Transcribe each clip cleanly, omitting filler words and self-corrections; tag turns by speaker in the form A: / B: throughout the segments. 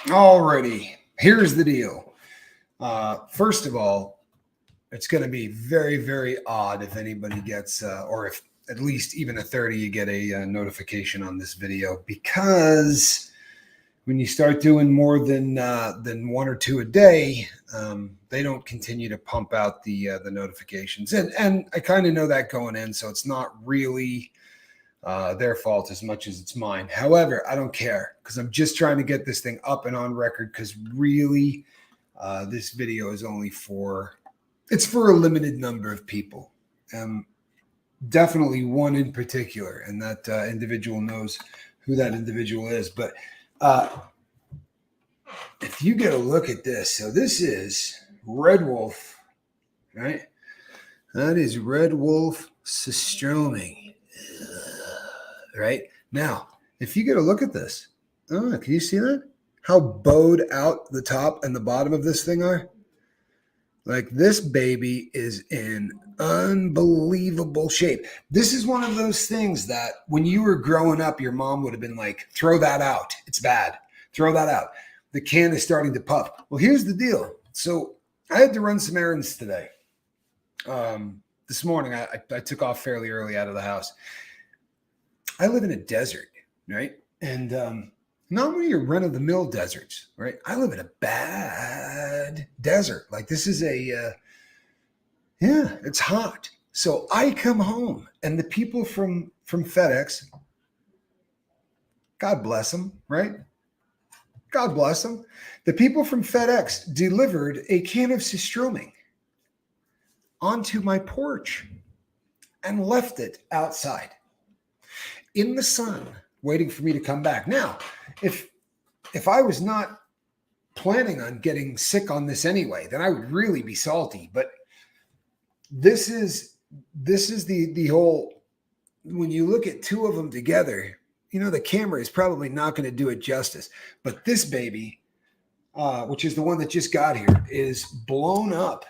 A: Alrighty, here's the deal. First of all, it's going to be very, very odd if anybody gets, or if at least even a 30, you get a notification on this video, because when you start doing more than one or two a day, they don't continue to pump out the notifications, and I kind of know that going in, so it's not really their fault as much as it's mine. However, I don't care, because I'm just trying to get this thing up and on record, because really this video is only for a limited number of people. Definitely one in particular, and that individual knows who that individual is. But if you get a look at this, so this is Red Wolf, right? That is Red Wolf surströmming. Right now, if you get a look at this, can you see that? How bowed out the top and the bottom of this thing are? Like, this baby is in unbelievable shape. This is one of those things that when you were growing up, your mom would have been like, throw that out. It's bad. Throw that out. The can is starting to puff. Well, here's the deal. So I had to run some errands today. This morning, I took off fairly early out of the house. I live in a desert, right? And not one of your run-of-the-mill deserts, right? I live in a bad desert. Like, this is it's hot. So I come home, and the people from FedEx, God bless them, right? God bless them. The people from FedEx delivered a can of surströmming onto my porch and left it outside in the sun, waiting for me to come back. Now, if I was not planning on getting sick on this anyway, then I would really be salty. But this is the whole, when you look at two of them together, you know, the camera is probably not going to do it justice. But this baby, which is the one that just got here, is blown up.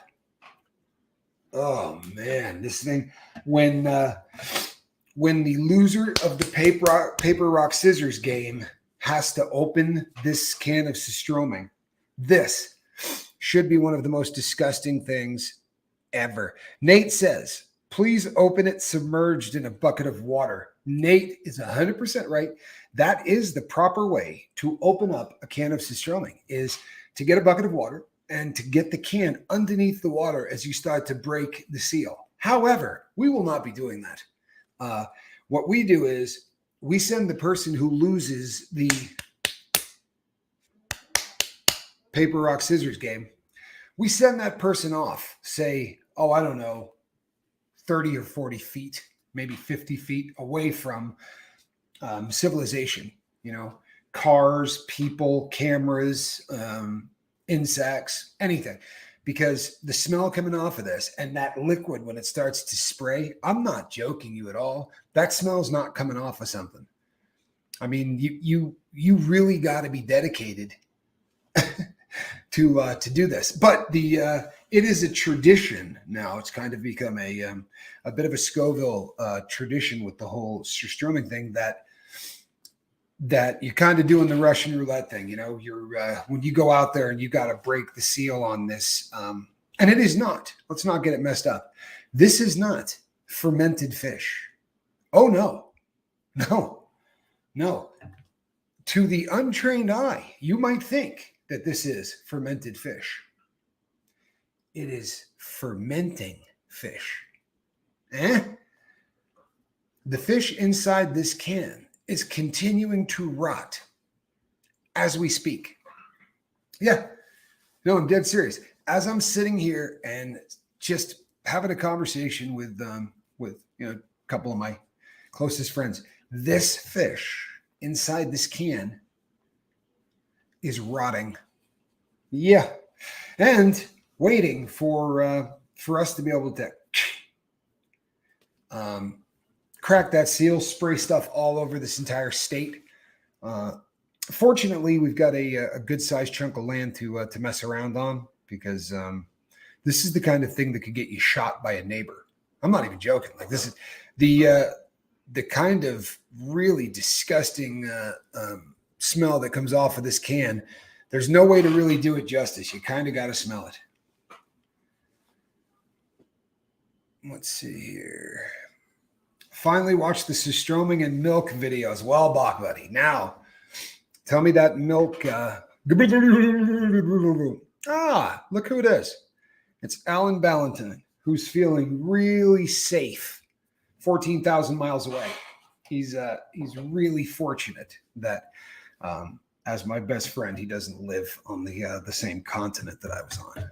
A: Oh man, this thing, when the loser of the paper rock scissors game has to open this can of surströmming, this should be one of the most disgusting things ever. Nate says, please open it submerged in a bucket of water. Nate is 100% right. That is the proper way to open up a can of surströmming, is to get a bucket of water and to get the can underneath the water as you start to break the seal. However, we will not be doing that. What we do is we send the person who loses the paper, rock, scissors game, we send that person off, say, I don't know, 30 or 40 feet, maybe 50 feet away from civilization, you know, cars, people, cameras, insects, anything. Because the smell coming off of this and that liquid when it starts to spray, I'm not joking you at all. That smell's not coming off of something. I mean, you really got to be dedicated to do this. But it is a tradition now. It's kind of become a bit of a Scoville tradition with the whole surströmming thing that you're kind of doing the Russian roulette thing. You know, you're when you go out there and you got to break the seal on this. And it is not. Let's not get it messed up. This is not fermented fish. Oh, no. To the untrained eye, you might think that this is fermented fish. It is fermenting fish. The fish inside this can is continuing to rot as we speak. Yeah, no, I'm dead serious. As I'm sitting here and just having a conversation with a couple of my closest friends, this fish inside this can is rotting. Yeah, and waiting for us to be able to crack that seal, spray stuff all over this entire state. Fortunately, we've got a good sized chunk of land to mess around on, because this is the kind of thing that could get you shot by a neighbor. I'm not even joking. Like, this is the kind of really disgusting smell that comes off of this can There's no way to really do it justice. You kind of got to smell it. Let's see here. Finally watched the surströmming and milk videos. Well, Bach buddy. Now, tell me that milk. Look who it is. It's Alan Ballantyne, who's feeling really safe 14,000 miles away. He's really fortunate that, as my best friend, he doesn't live on the same continent that I was on,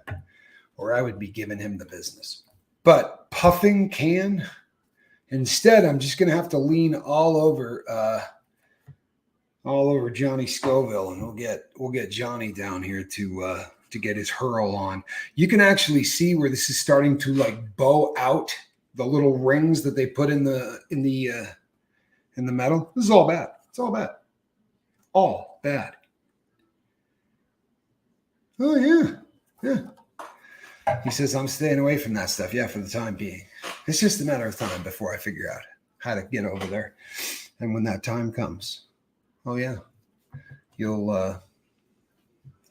A: or I would be giving him the business. But puffing can, instead, I'm just going to have to lean all over Johnny Scoville, and we'll get Johnny down here to get his hurl on. You can actually see where this is starting to like bow out the little rings that they put in the metal. This is all bad. It's all bad. All bad. Oh yeah. He says I'm staying away from that stuff. Yeah, for the time being. It's just a matter of time before I figure out how to get over there. And when that time comes, oh yeah, you'll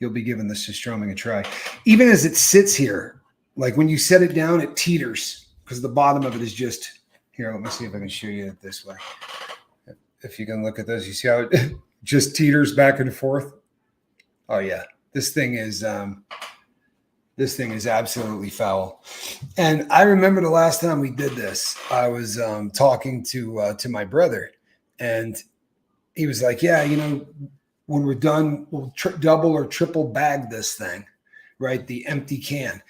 A: be giving the surströmming a try. Even as it sits here, like when you set it down, it teeters because the bottom of it is just here. Let me see if I can show you it this way. If you can look at this, you see how it just teeters back and forth. Oh yeah, this thing is absolutely foul. And I remember the last time we did this, I was talking to my brother, and he was like, "Yeah, when we're done, we'll double or triple bag this thing, right? The empty can,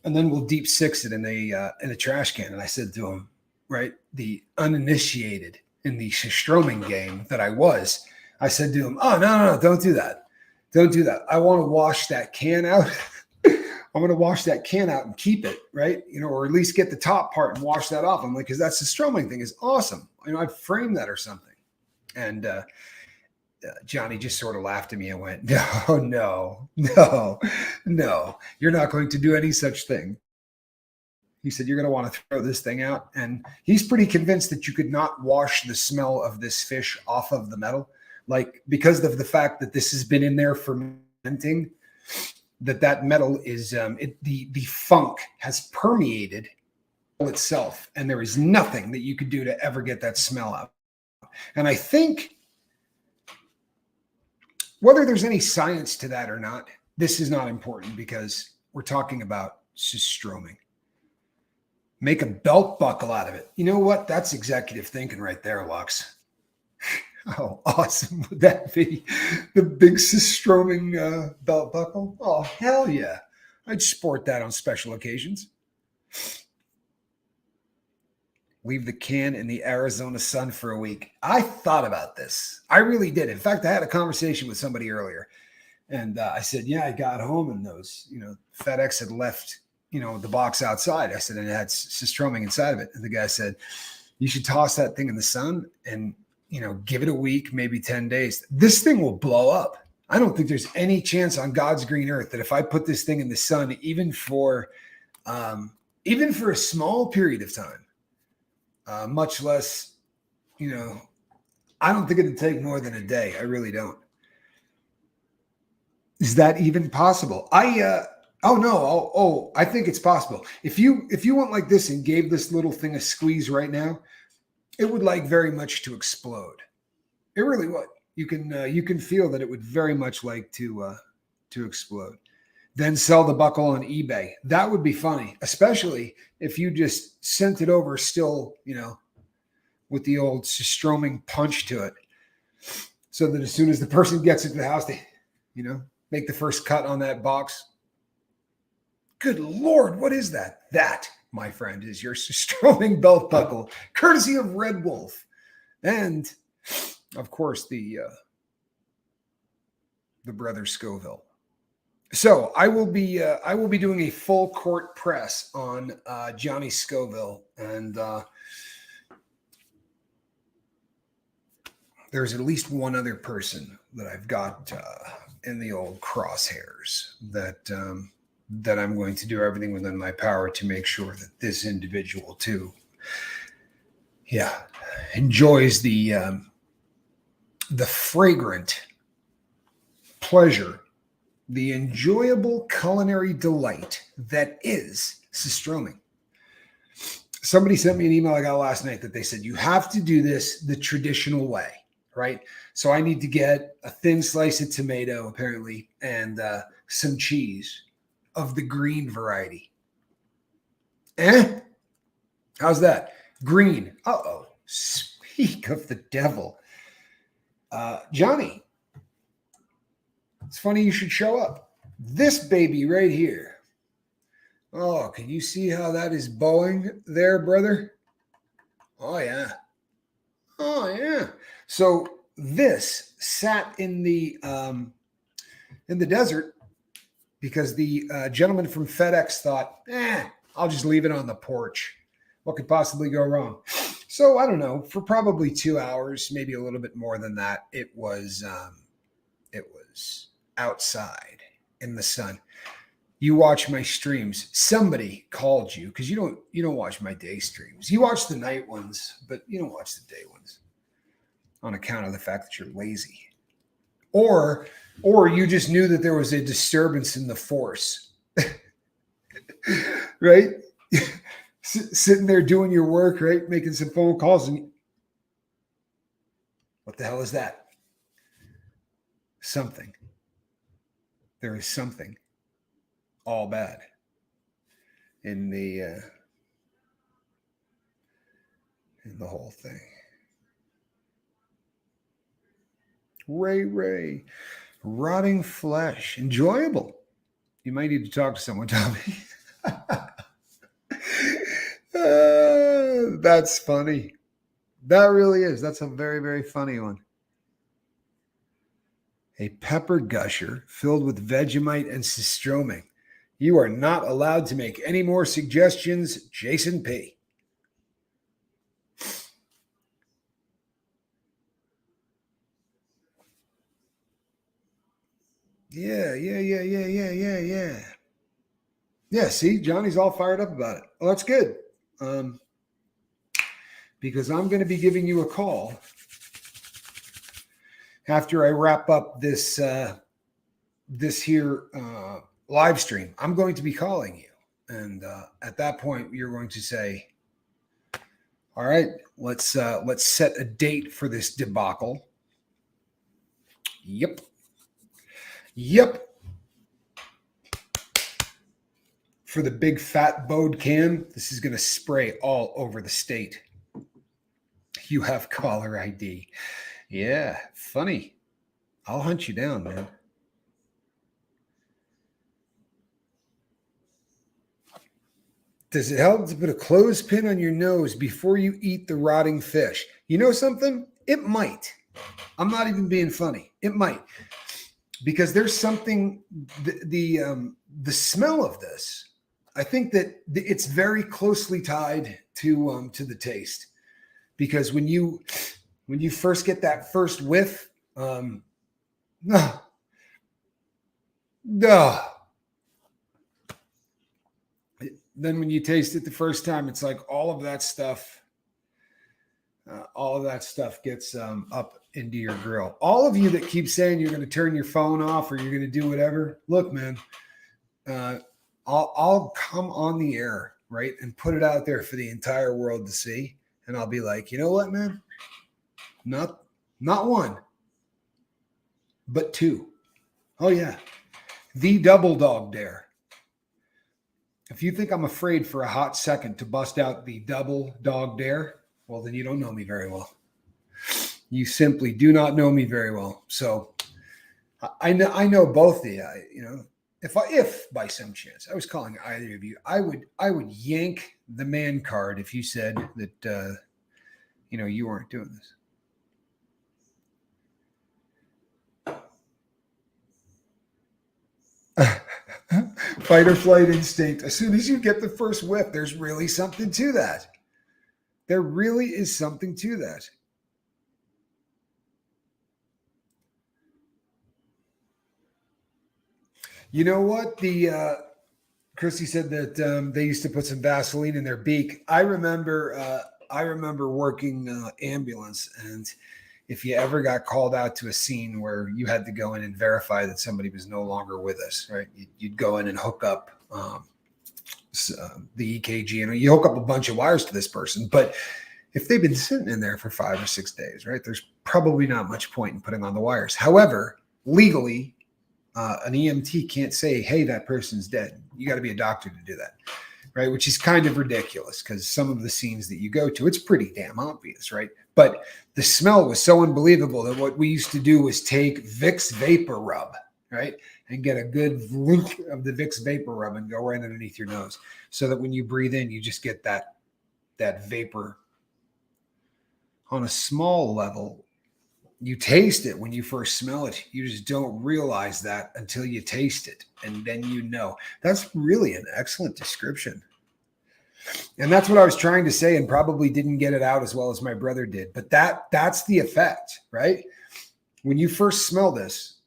A: and then we'll deep six it in a trash can." And I said to him, right, the uninitiated in the surströmming game that I said to him, "Oh no, don't do that. Don't do that. I want to wash that can out." I'm going to wash that can out and keep it, right? Or at least get the top part and wash that off. I'm like, because that surströmming thing is awesome. I'd frame that or something. And Johnny just sort of laughed at me and went, no, you're not going to do any such thing. He said, you're going to want to throw this thing out. And he's pretty convinced that you could not wash the smell of this fish off of the metal. Like, because of the fact that this has been in there fermenting, that metal is the funk has permeated itself, and there is nothing that you could do to ever get that smell out. And I think whether there's any science to that or not, this is not important because we're talking about surströmming. Make a belt buckle out of it. You know what? That's executive thinking right there, Lux. How awesome would that be? The big surströmming belt buckle? Oh, hell yeah. I'd sport that on special occasions. Leave the can in the Arizona sun for a week. I thought about this. I really did. In fact, I had a conversation with somebody earlier. And I said, yeah, I got home and those, FedEx had left, the box outside. I said, and it had surströmming inside of it. And the guy said, you should toss that thing in the sun and give it a week, maybe 10 days. This thing will blow up. I don't think there's any chance on God's green earth that if I put this thing in the sun, even for a small period of time, much less, I don't think it'd take more than a day. I really don't. Is that even possible? I think it's possible. If you went like this and gave this little thing a squeeze right now, it would like very much to explode. It really would. You can feel that it would very much like to explode. Then sell the buckle on eBay. That would be funny, especially if you just sent it over still, with the old surströmming punch to it, so that as soon as the person gets it to the house, they, make the first cut on that box. Good Lord, what is that? That, my friend, is your surströmming belt buckle, courtesy of Red Wolf, and of course the brother Scoville. So I will be doing a full court press on Johnny Scoville, and there's at least one other person that I've got in the old crosshairs that I'm going to do everything within my power to make sure that this individual too, enjoys the fragrant pleasure the enjoyable culinary delight that is surströmming. Somebody sent me an email I got last night that they said, you have to do this the traditional way, right? So I need to get a thin slice of tomato, apparently, and some cheese of the green variety. How's that? Green. Uh-oh. Speak of the devil. Johnny, it's funny you should show up. This baby right here. Oh, can you see how that is bowing there, brother? Oh, yeah. Oh, yeah. So this sat in the desert because the gentleman from FedEx thought, I'll just leave it on the porch. What could possibly go wrong? So I don't know, for probably 2 hours, maybe a little bit more than that, it was outside in the sun. You watch my streams. Somebody called you because you don't watch my day streams. You watch the night ones, but you don't watch the day ones on account of the fact that you're lazy, or you just knew that there was a disturbance in the force, right? Sitting there doing your work, right? Making some phone calls, and what the hell is that? Something. There is something all bad in the whole thing. Ray, rotting flesh, enjoyable. You might need to talk to someone, Tommy. That's funny. That really is. That's a very, very funny one. A pepper gusher filled with Vegemite and surströmming. You are not allowed to make any more suggestions, Jason P. Yeah. Yeah, see, Johnny's all fired up about it. Well, that's good. Because I'm going to be giving you a call after I wrap up this here live stream. I'm going to be calling you. And at that point, you're going to say, all right, let's set a date for this debacle. Yep. For the big fat bowed can, this is going to spray all over the state. You have caller ID. Yeah, funny. I'll hunt you down, man. Does it help to put a clothespin on your nose before you eat the rotting fish? You know something? It might. I'm not even being funny. It might. Because there's something, the smell of this, I think that it's very closely tied to the taste. Because when you first get that first whiff, no. Then when you taste it the first time, it's like all of that stuff gets up into your grill. All of you that keep saying you're going to turn your phone off or you're going to do whatever, look, man, I'll come on the air, right, and put it out there for the entire world to see, and I'll be like, you know what, man, not one, but two. Oh yeah, the double dog dare. If you think I'm afraid for a hot second to bust out the double dog dare, well, then you don't know me very well. You simply do not know me very well. So I know both of you. If by some chance I was calling either of you, I would yank the man card if you said that you weren't doing this. Fight or flight instinct. As soon as you get the first whiff, there's really something to that. There really is something to that. You know what? Christy said that they used to put some Vaseline in their beak. I remember working ambulance, and if you ever got called out to a scene where you had to go in and verify that somebody was no longer with us, right? You'd go in and hook up the EKG, and you hook up a bunch of wires to this person. But if they've been sitting in there for 5 or 6 days, right, there's probably not much point in putting on the wires. However, legally, an EMT can't say, hey, that person's dead. You got to be a doctor to do that, right? Which is kind of ridiculous because some of the scenes that you go to, it's pretty damn obvious, right? But the smell was so unbelievable that what we used to do was take Vicks Vapor Rub, right? And get a good whiff of the Vicks Vapor Rub and go right underneath your nose so that when you breathe in, you just get that vapor. On a small level, you taste it when you first smell it. You just don't realize that until you taste it. And then you know. That's really an excellent description. And that's what I was trying to say and probably didn't get it out as well as my brother did. But that's the effect, right? When you first smell this,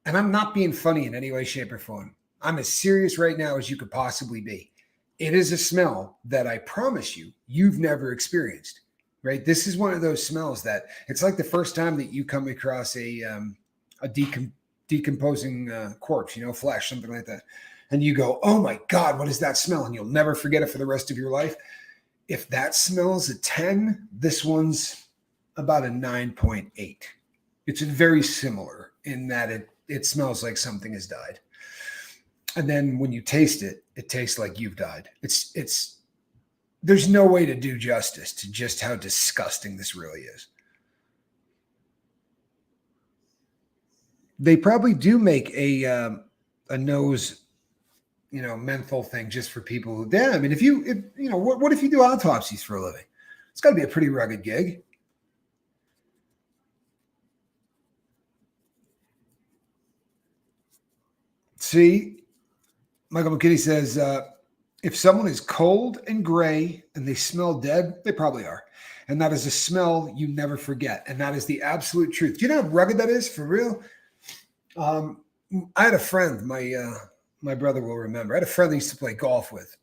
A: and I'm not being funny in any way, shape, or form. I'm as serious right now as you could possibly be. It is a smell that I promise you've never experienced. Right. This is one of those smells that it's like the first time that you come across a decomposing corpse, flesh, something like that. And you go, oh my God, what is that smell? And you'll never forget it for the rest of your life. If that smells a 10, this one's about a 9.8. It's very similar in that it smells like something has died. And then when you taste it, it tastes like you've died. There's no way to do justice to just how disgusting this really is. They probably do make a nose, menthol thing just for people who, I mean, what if you do autopsies for a living? It's got to be a pretty rugged gig. See, Michael McKinney says, if someone is cold and gray and they smell dead, they probably are. And that is a smell you never forget. And that is the absolute truth. Do you know how rugged that is for real? I had a friend, my brother will remember. I had a friend I used to play golf with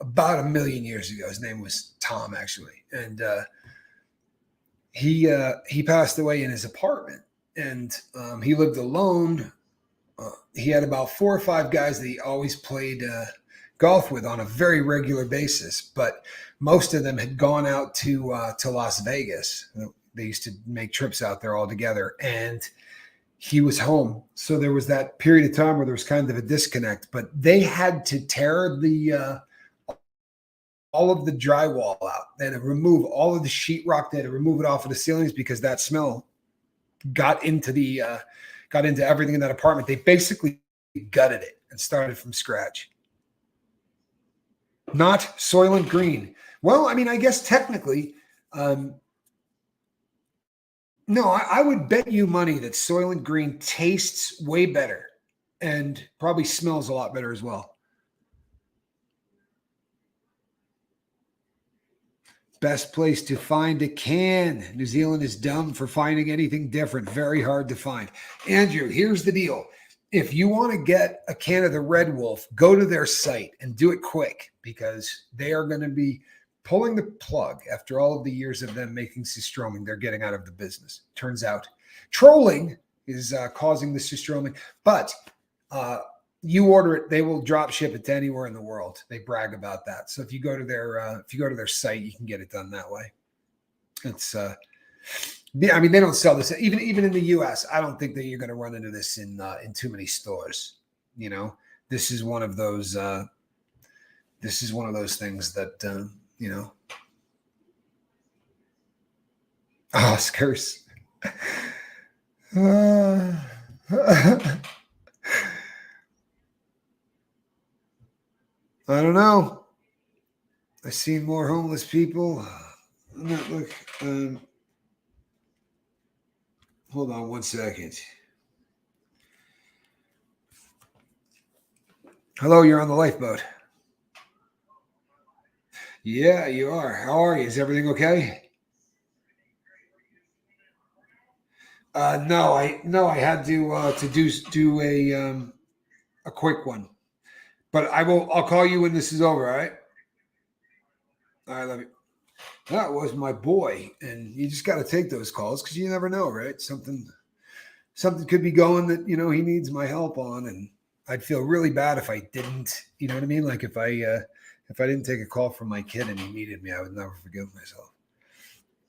A: about 1 million years ago. His name was Tom, actually. And he passed away in his apartment. And he lived alone. He had about 4 or 5 guys that he always played golf with on a very regular basis, but most of them had gone out to Las Vegas. They used to make trips out there all together, and he was home. So there was that period of time where there was kind of a disconnect, but they had to tear all of the drywall out. They had to remove all of the sheetrock. They had to remove it off of the ceilings because that smell got into everything in that apartment. They basically gutted it and started from scratch. Not Soylent Green. Well, I mean, I guess technically, no, I would bet you money that Soylent Green tastes way better and probably smells a lot better as well. Best place to find a can. New Zealand is dumb for finding anything different. Very hard to find. Andrew, here's the deal. If you want to get a can of the Red Wolf, go to their site and do it quick because they are going to be pulling the plug after all of the years of them making surströmming. They're getting out of the business. Turns out trolling is causing the surströmming, but you order it, they will drop ship it to anywhere in the world. They brag about that. So if you go to their site, you can get it done that way. It's I mean, they don't sell this even in the U.S. I don't think that you're going to run into this in too many stores. This is one of those. This is one of those things that Oscars. I don't know. I see more homeless people. Look. Hold on 1 second. Hello, you're on the lifeboat. Yeah, you are. How are you? Is everything okay? No, I had to do a quick one, but I'll call you when this is over. All right. All right, love you. that was my boy. And you just got to take those calls because you never know, right? Something could be going that, he needs my help on. And I'd feel really bad if I didn't, you know what I mean? Like if I didn't take a call from my kid and he needed me, I would never forgive myself.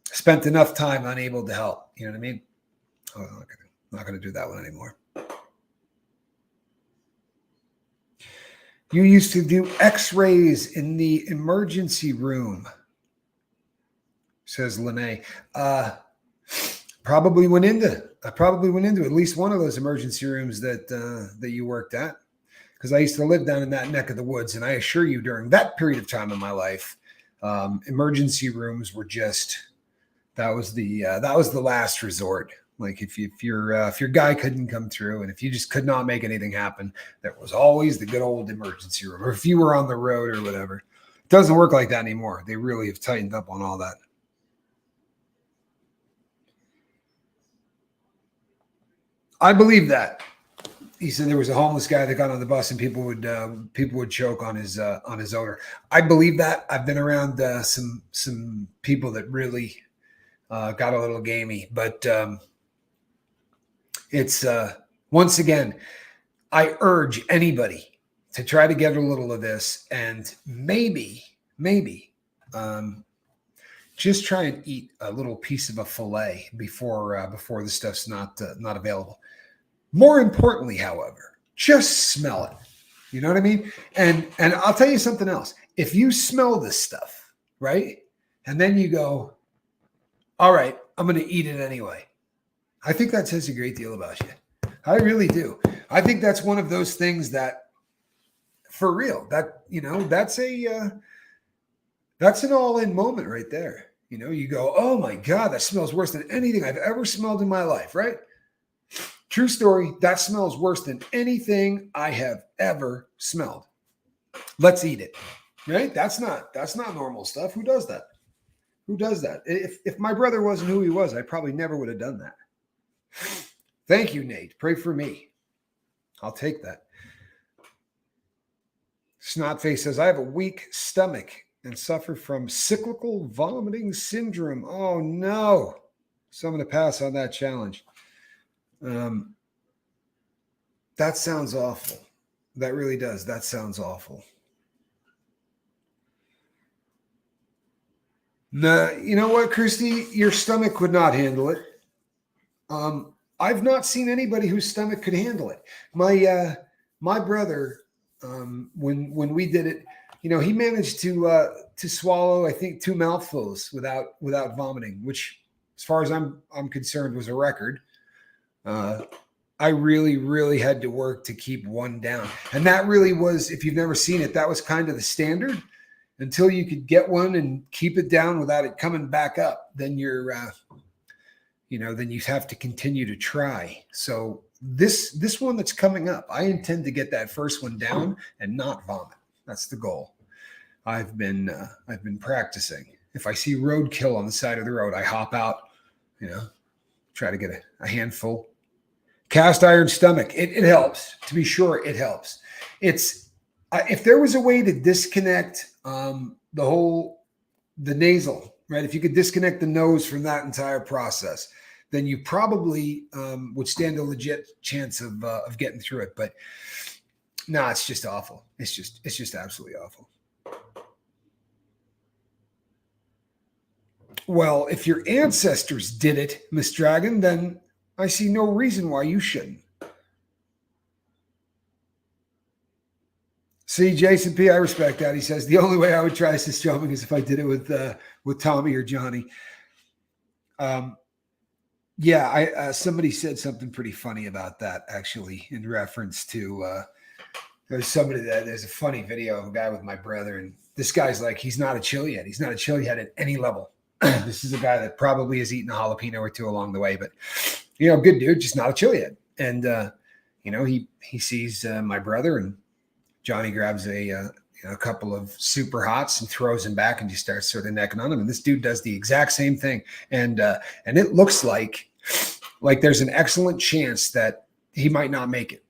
A: Spent enough time unable to help. You know what I mean? Oh, I'm not going to do that one anymore. You used to do x-rays in the emergency room, says Lene. I probably went into at least one of those emergency rooms that you worked at, because I used to live down in that neck of the woods. And I assure you, during that period of time in my life, emergency rooms were just, that was the last resort. Like if your guy couldn't come through and if you just could not make anything happen, there was always the good old emergency room. Or if you were on the road or whatever. It doesn't work like that anymore. They really have tightened up on all that. I believe that. He said there was a homeless guy that got on the bus and people would choke on his odor. I believe that. I've been around some people that really got a little gamey, but it's once again, I urge anybody to try to get a little of this and maybe just try and eat a little piece of a fillet before the stuff's not available. More importantly, however, just smell it. You know what I mean? And I'll tell you something else. If you smell this stuff, right? And then you go, all right, I'm going to eat it anyway. I think that says a great deal about you. I really do. I think that's one of those things that, for real, that, that's an all-in moment right there. You go, oh my God, that smells worse than anything I've ever smelled in my life, right? True story. That smells worse than anything I have ever smelled. Let's eat it, right? That's not normal stuff. Who does that? If my brother wasn't who he was, I probably never would have done that. Thank you, Nate. Pray for me. I'll take that. Snotface says, I have a weak stomach and suffer from cyclical vomiting syndrome. Oh, no. So I'm going to pass on that challenge. That sounds awful. That really does. That sounds awful. Nah, you know what, Christy? Your stomach would not handle it. I've not seen anybody whose stomach could handle it. My brother, when we did it, he managed to swallow, I think, 2 mouthfuls without vomiting, which, as far as I'm concerned, was a record. I really, really had to work to keep one down, and that really was, if you've never seen it, that was kind of the standard. Until you could get one and keep it down without it coming back up, then you're, then you have to continue to try. So this one that's coming up, I intend to get that first one down and not vomit. That's the goal. I've been practicing. If I see roadkill on the side of the road, I hop out, try to get a handful. Cast iron stomach. It helps. To be sure, it helps. If there was a way to disconnect the nasal, right? If you could disconnect the nose from that entire process, then you probably would stand a legit chance of getting through it. But no, it's just awful. It's just absolutely awful. Well, if your ancestors did it, Miss Dragon, then I see no reason why you shouldn't. See, Jason P., I respect that. He says, the only way I would try surströmming is if I did it with Tommy or Johnny. Somebody said something pretty funny about that, actually, in reference to there's a funny video of a guy with my brother, and this guy's like, he's not a chilihead. He's not a chilihead at any level. This is a guy that probably has eaten a jalapeno or 2 along the way, but, good dude, just not a chilihead. And, he sees my brother, and Johnny grabs a couple of super hots and throws him back and just starts sort of necking on him. And this dude does the exact same thing. And it looks like there's an excellent chance that he might not make it.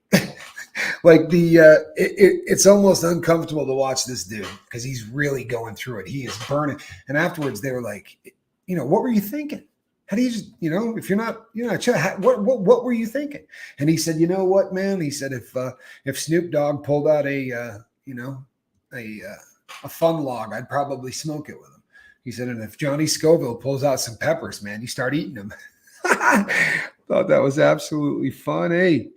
A: Like it's almost uncomfortable to watch this dude because he's really going through it. He is burning. And afterwards, they were like, what were you thinking? How do you just, if you're not, what were you thinking? And he said, you know what, man? He said, if Snoop Dogg pulled out a fun log, I'd probably smoke it with him. He said, and if Johnny Scoville pulls out some peppers, man, you start eating them. Thought that was absolutely funny.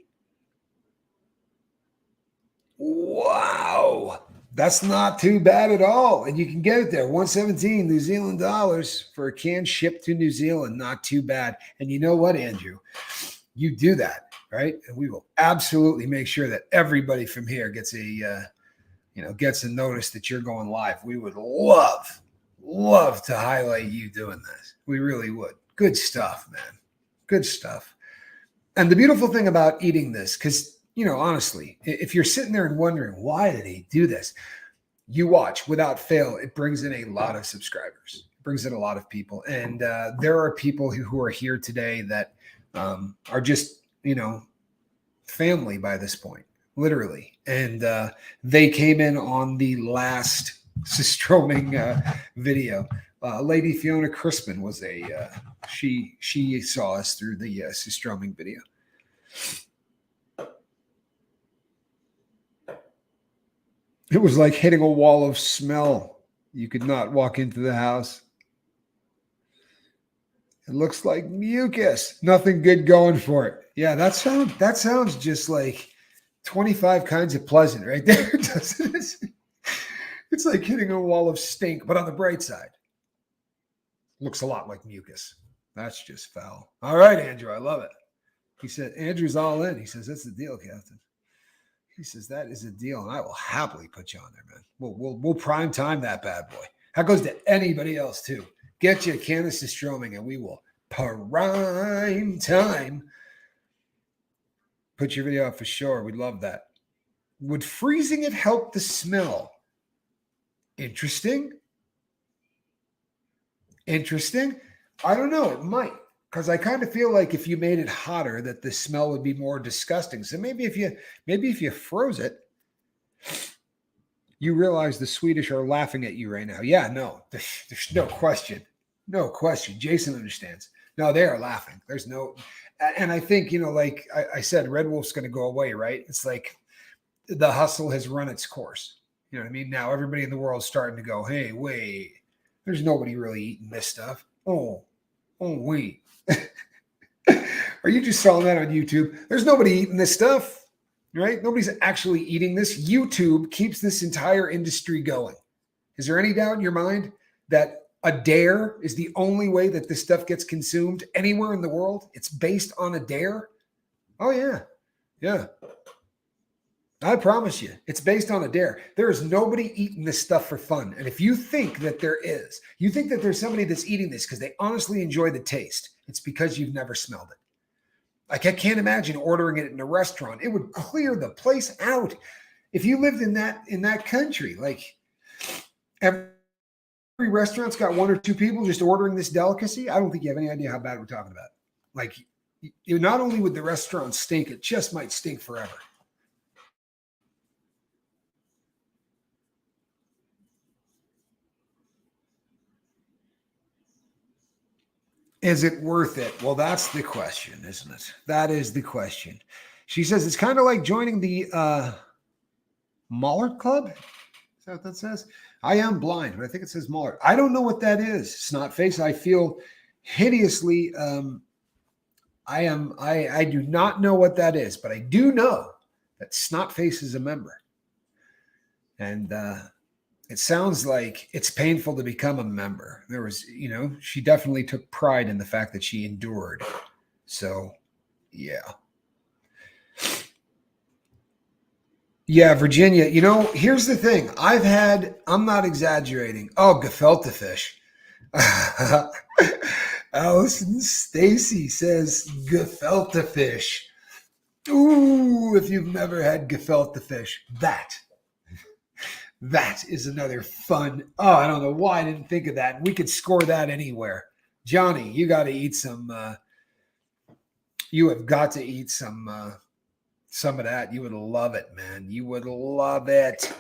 A: Wow. That's not too bad at all. And you can get it there. 117 New Zealand dollars for a can shipped to New Zealand. Not too bad. And you know what, Andrew? You do that, right? And we will absolutely make sure that everybody from here gets a notice that you're going live. We would love to highlight you doing this. We really would. Good stuff, man. Good stuff. And the beautiful thing about eating this, because honestly, if you're sitting there and wondering, why did he do this? You watch, without fail, it brings in a lot of subscribers. It brings in a lot of people. And there are people who are here today that are just, family by this point, literally. And they came in on the last surströmming video. Lady Fiona Crispin was she saw us through the surströmming video. It was like hitting a wall of smell. You could not walk into the house. It looks like mucus. Nothing good going for it. Yeah, that sounds just like 25 kinds of pleasant right there, doesn't it? It's like hitting a wall of stink, but on the bright side. Looks a lot like mucus. That's just foul. All right, Andrew, I love it. He said, Andrew's all in. He says, that's the deal, Captain. He says, that is a deal, and I will happily put you on there, man. We'll prime time that bad boy. That goes to anybody else, too. Get you a can of surströmming, and we will prime time. Put your video up for sure. We'd love that. Would freezing it help the smell? Interesting. I don't know. It might. Because I kind of feel like if you made it hotter, that the smell would be more disgusting. So maybe if you froze it, you realize the Swedish are laughing at you right now. Yeah, no, there's no question. No question. Jason understands. No, they are laughing. There's no, and I think, like I said, Red Wolf's going to go away, right? It's like the hustle has run its course. You know what I mean? Now everybody in the world is starting to go, hey, wait, there's nobody really eating this stuff. Oh, wait. Are you just selling that on YouTube? There's nobody eating this stuff, right? Nobody's actually eating this. YouTube keeps this entire industry going. Is there any doubt in your mind that a dare is the only way that this stuff gets consumed anywhere in the world? It's based on a dare? Oh, yeah. Yeah. I promise you, it's based on a dare. There is nobody eating this stuff for fun. And if you think that you think that there's somebody that's eating this because they honestly enjoy the taste, it's because you've never smelled it. Like, I can't imagine ordering it in a restaurant. It would clear the place out. If you lived in that country, like every restaurant's got one or two people just ordering this delicacy, I don't think you have any idea how bad we're talking about. Like, not only would the restaurant stink, it just might stink forever. Is it worth it? Well, that's the question, isn't it? That is the question. She says it's kind of like joining the Mahler Club. Is that what that says? I am blind, but I think it says Mahler. I don't know what that is. Snotface. I feel hideously. I do not know what that is, but I do know that Snotface is a member. And it sounds like it's painful to become a member. There was, she definitely took pride in the fact that she endured. So, yeah. Yeah, Virginia, here's the thing. I'm not exaggerating. Oh, gefilte fish. Allison Stacy says gefilte fish. Ooh, if you've never had gefilte fish, that is another fun. Oh, I don't know why I didn't think of that. We could score that anywhere. Johnny, you got to eat some. You have got to eat some Some of that. You would love it, man. You would love it.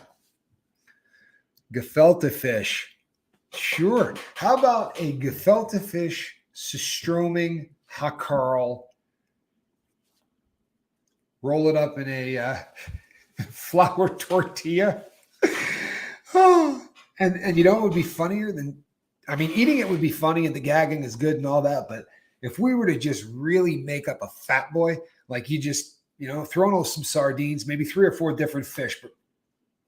A: Gefilte fish. Sure. How about a gefilte fish, surströmming, hakarl? Roll it up in a flour tortilla. Oh, and you know what would be funnier than, I mean, eating it would be funny and the gagging is good and all that, but if we were to just really make up a fat boy, like you just, throw in some sardines, maybe 3 or 4 different fish, but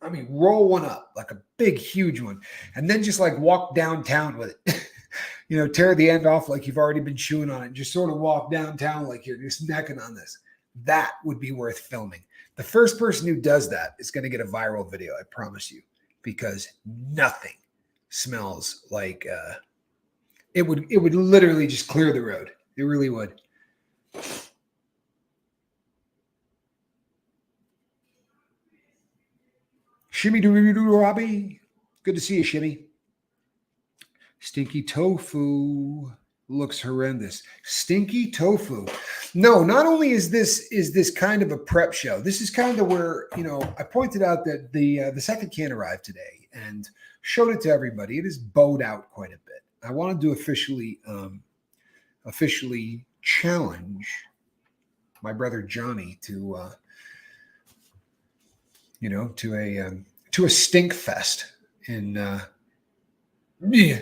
A: I mean, roll one up, like a big, huge one, and then just like walk downtown with it. Tear the end off like you've already been chewing on it, and just sort of walk downtown like you're just necking on this. That would be worth filming. The first person who does that is going to get a viral video, I promise you, because nothing smells like it would literally just clear the road. It really would. Shimmy doo doo Robbie. Good to see you, Shimmy. Stinky tofu looks horrendous. Stinky tofu. No, not only is this kind of a prep show, this is kind of where, I pointed out that the second can arrived today and showed it to everybody. It is bowed out quite a bit. I wanted to officially challenge my brother Johnny to to a stink fest in yeah.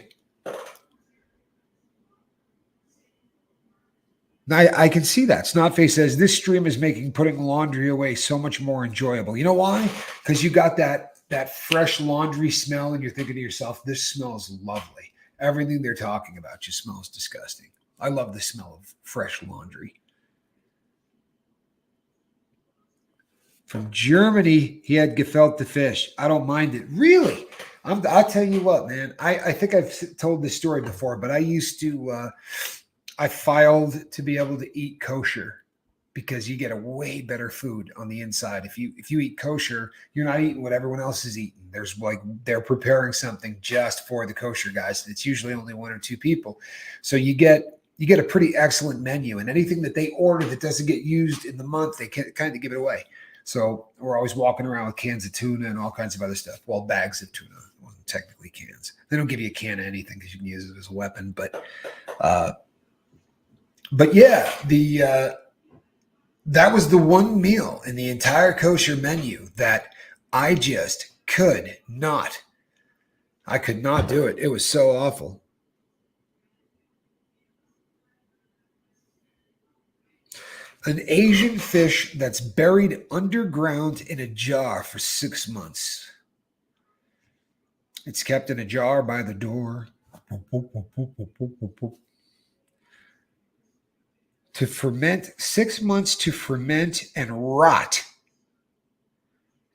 A: I can see that. Snotface says this stream is making putting laundry away so much more enjoyable. You know why? Because you got that fresh laundry smell, and you're thinking to yourself, "This smells lovely." Everything they're talking about just smells disgusting. I love the smell of fresh laundry. From Germany, he had gefilte fish. I don't mind it. Really? I'll tell you what, man. I think I've told this story before, but I used to. I filed to be able to eat kosher because you get a way better food on the inside. If you eat kosher, you're not eating what everyone else is eating. There's like they're preparing something just for the kosher guys. It's usually only 1 or 2 people, so you get a pretty excellent menu. And anything that they order that doesn't get used in the month, they can kind of give it away. So we're always walking around with cans of tuna and all kinds of other stuff. Well, bags of tuna, well, technically cans. They don't give you a can of anything because you can use it as a weapon, But yeah, that was the one meal in the entire kosher menu that I just could not. I could not do it. It was so awful. An Asian fish that's buried underground in a jar for 6 months. It's kept in a jar by the door. To ferment, 6 months to ferment and rot.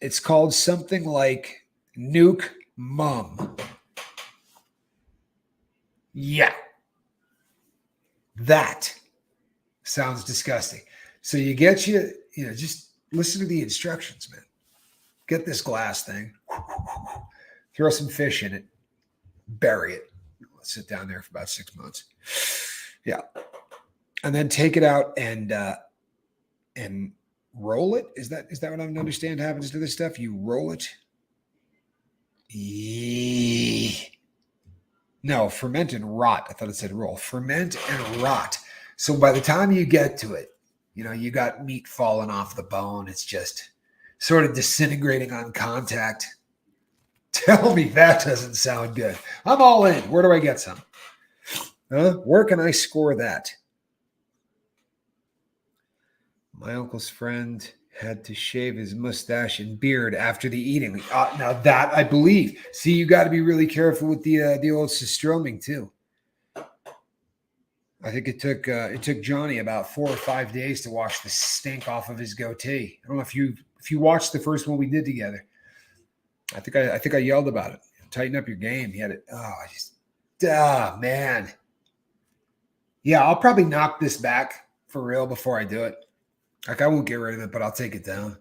A: It's called something like nuke mum. Yeah. That sounds disgusting. So just listen to the instructions, man. Get this glass thing, throw some fish in it, bury it. Let's sit down there for about 6 months. Yeah. And then take it out and roll it. Is that what I understand happens to this stuff? You roll it. No, ferment and rot. I thought it said roll. Ferment and rot. So by the time you get to it, you got meat falling off the bone. It's just sort of disintegrating on contact. Tell me that doesn't sound good. I'm all in. Where do I get some? Where can I score that? My uncle's friend had to shave his mustache and beard after the eating. Now that I believe. See, you got to be really careful with the old surströmming too. I think it took Johnny about 4 or 5 days to wash the stink off of his goatee. I don't know if you watched the first one we did together. I think I yelled about it. Tighten up your game. He had it. Man. Yeah, I'll probably knock this back for real before I do it. Like, I won't get rid of it, but I'll take it down.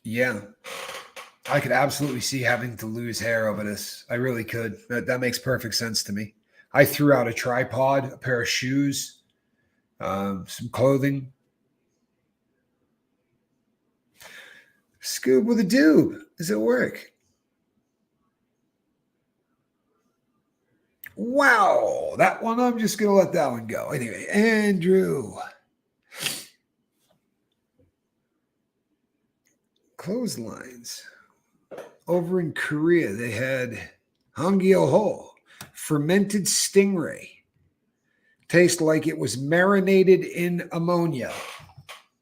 A: Yeah. I could absolutely see having to lose hair over this. I really could. That makes perfect sense to me. I threw out a tripod, a pair of shoes, some clothing. Scoob with a doob. Does it work? Wow, that one, I'm just going to let that one go. Anyway, Andrew. Clotheslines. Over in Korea, they had Hangyo-ho, fermented stingray. Tastes like it was marinated in ammonia.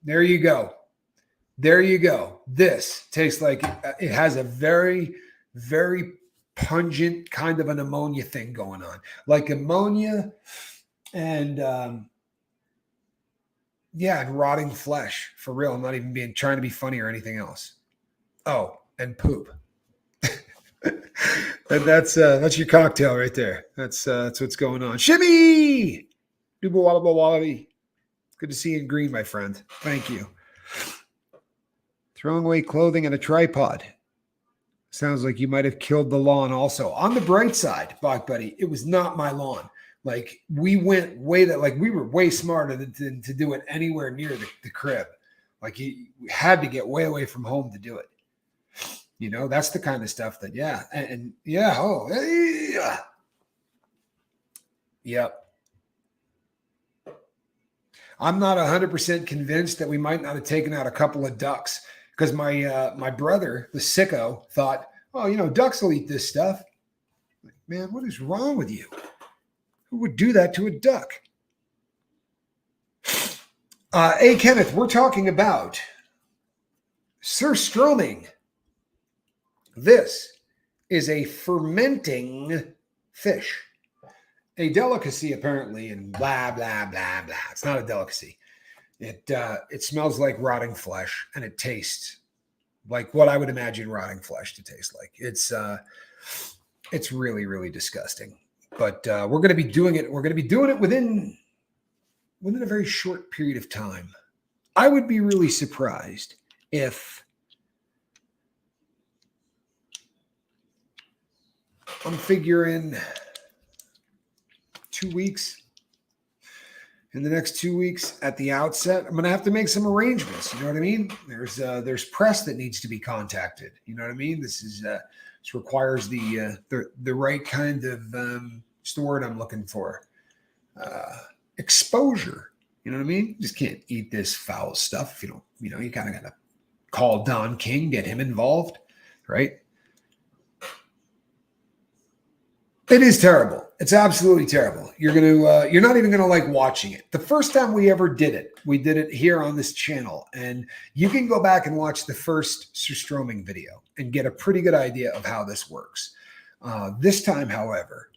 A: There you go. There you go. This tastes like it has a very, very pungent kind of an ammonia thing going on. Like ammonia and and rotting flesh. For real. I'm not even trying to be funny or anything else. Oh, and poop. And that's your cocktail right there. That's what's going on. Shimmy! Wallaby. Good to see you in green, my friend. Thank you. Throwing away clothing and a tripod. Sounds like you might have killed the lawn also. On the bright side, Bach Buddy, it was not my lawn. Like we went we were way smarter than to do it anywhere near the crib. Like we had to get way away from home to do it. You know, that's the kind of stuff that, Yep. I'm not 100% convinced that we might not have taken out a couple of ducks because my brother, the sicko, thought, oh, ducks will eat this stuff. Like, man, what is wrong with you? Who would do that to a duck? Hey, Kenneth, we're talking about surströmming. This is a fermenting fish. A delicacy, apparently, and blah, blah, blah, blah. It's not a delicacy. It smells like rotting flesh, and it tastes like what I would imagine rotting flesh to taste like. It's really, really disgusting. But we're going to be doing it. We're going to be doing it within a very short period of time. I would be really surprised if I'm figuring 2 weeks. In the next 2 weeks at the outset, I'm going to have to make some arrangements. You know what I mean? There's press that needs to be contacted. You know what I mean? This requires the right kind of what's the word I'm looking for? Exposure. You know what I mean? You just can't eat this foul stuff if you don't. You kind of got to call Don King, get him involved, right? It is terrible. It's absolutely terrible. You're not even gonna like watching it. The first time we ever did it, we did it here on this channel, and you can go back and watch the first surströmming video and get a pretty good idea of how this works. This time, however,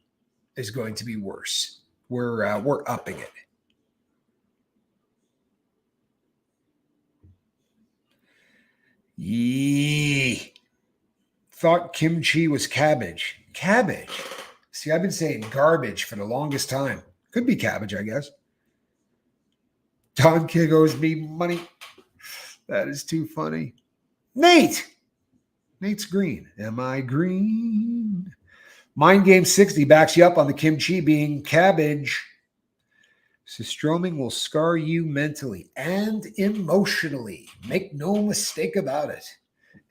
A: is going to be worse. We're upping it. Yee. Thought kimchi was cabbage. Cabbage. See, I've been saying garbage for the longest time. Could be cabbage, I guess. Don King owes me money. That is too funny. Nate's green. Am I green? Mind Game 60 backs you up on the kimchi being cabbage. Surströmming will scar you mentally and emotionally. Make no mistake about it.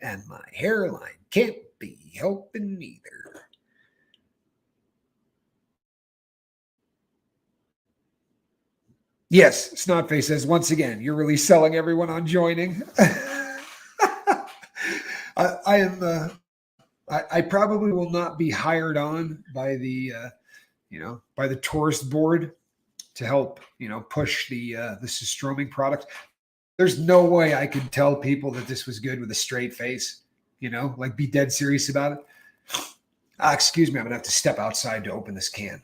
A: And my hairline can't be helping either. Yes, Snotface says, once again, you're really selling everyone on joining. I probably will not be hired on by the tourist board to help, push the surströmming product. There's no way I could tell people that this was good with a straight face, like be dead serious about it. Excuse me, I'm going to have to step outside to open this can.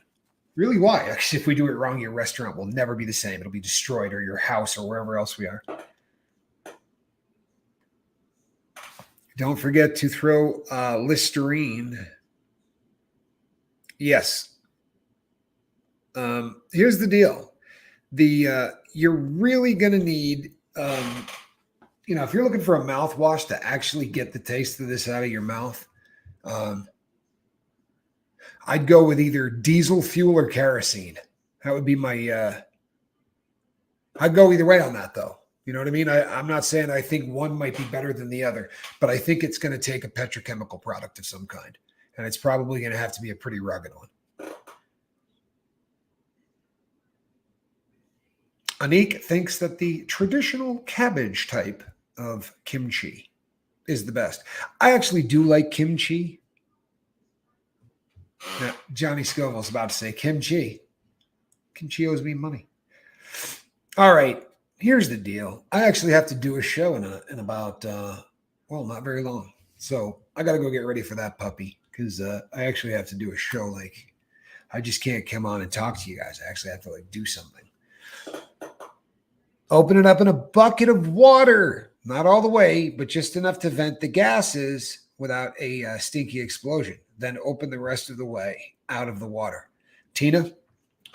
A: Really, why? Actually, if we do it wrong, your restaurant will never be the same. It'll be destroyed, or your house, or wherever else we are. Don't forget to throw Listerine. Yes. Here's the deal. You're really going to need, if you're looking for a mouthwash to actually get the taste of this out of your mouth, I'd go with either diesel fuel or kerosene. That would be my I'd go either way on that, though. You know what I mean? I'm not saying I think one might be better than the other, but I think it's going to take a petrochemical product of some kind. And it's probably going to have to be a pretty rugged one. Anik thinks that the traditional cabbage type of kimchi is the best. I actually do like kimchi. Now, Johnny Scoville's about to say kimchi. Kimchi owes me money. All right, here's the deal. I actually have to do a show in about not very long. So I got to go get ready for that puppy because I actually have to do a show. Like, I just can't come on and talk to you guys. I actually have to do something. Open it up in a bucket of water. Not all the way, but just enough to vent the gases without a stinky explosion. Then open the rest of the way out of the water. Tina,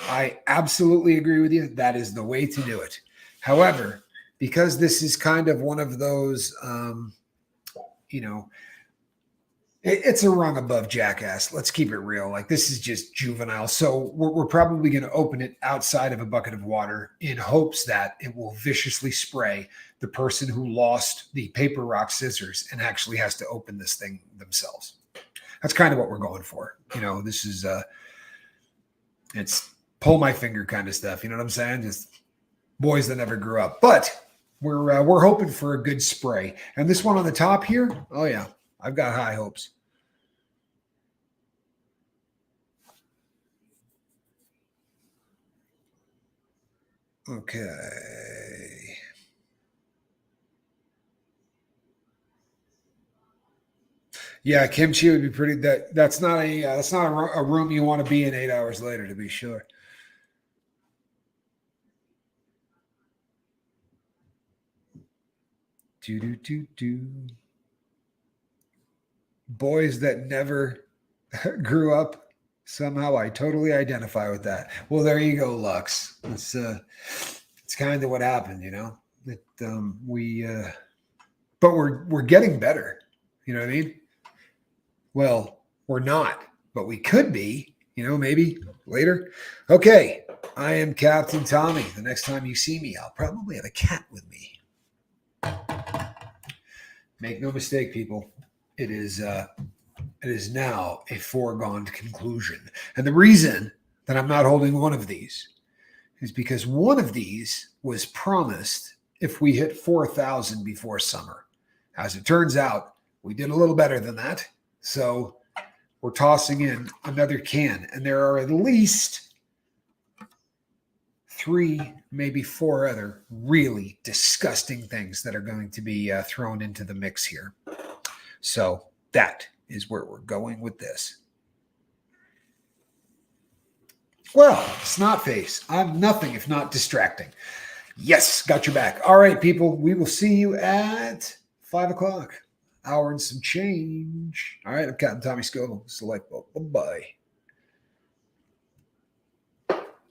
A: I absolutely agree with you. That is the way to do it. However, because this is kind of one of those, it's a rung above jackass. Let's keep it real. This is just juvenile. So we're probably going to open it outside of a bucket of water in hopes that it will viciously spray the person who lost the paper, rock, scissors and actually has to open this thing themselves. That's kind of what we're going for. This is, it's pull my finger kind of stuff. You know what I'm saying? Just boys that never grew up. But we're hoping for a good spray. And this one on the top here, oh yeah, I've got high hopes. Okay. Yeah, kimchi would be pretty. That's not a room you want to be in 8 hours later, to be sure. Do. Boys that never grew up. Somehow I totally identify with that. Well, there you go, Lux. It's kind of what happened, but we're getting better. You know what I mean? Well, we're not, but we could be, maybe later. Okay. I am Captain Tommy. The next time you see me, I'll probably have a cat with me. Make no mistake, people. It is now a foregone conclusion. And the reason that I'm not holding one of these is because one of these was promised if we hit 4,000 before summer. As it turns out, we did a little better than that. So we're tossing in another can. And there are at least 3, maybe 4 other really disgusting things that are going to be thrown into the mix here. So that is where we're going with this. Well, snot face. I'm nothing if not distracting. Yes, got your back. All right, people. We will see you at 5 o'clock. Hour and some change. All right, I'm Captain Tommy Scoville. Select. Bye-bye.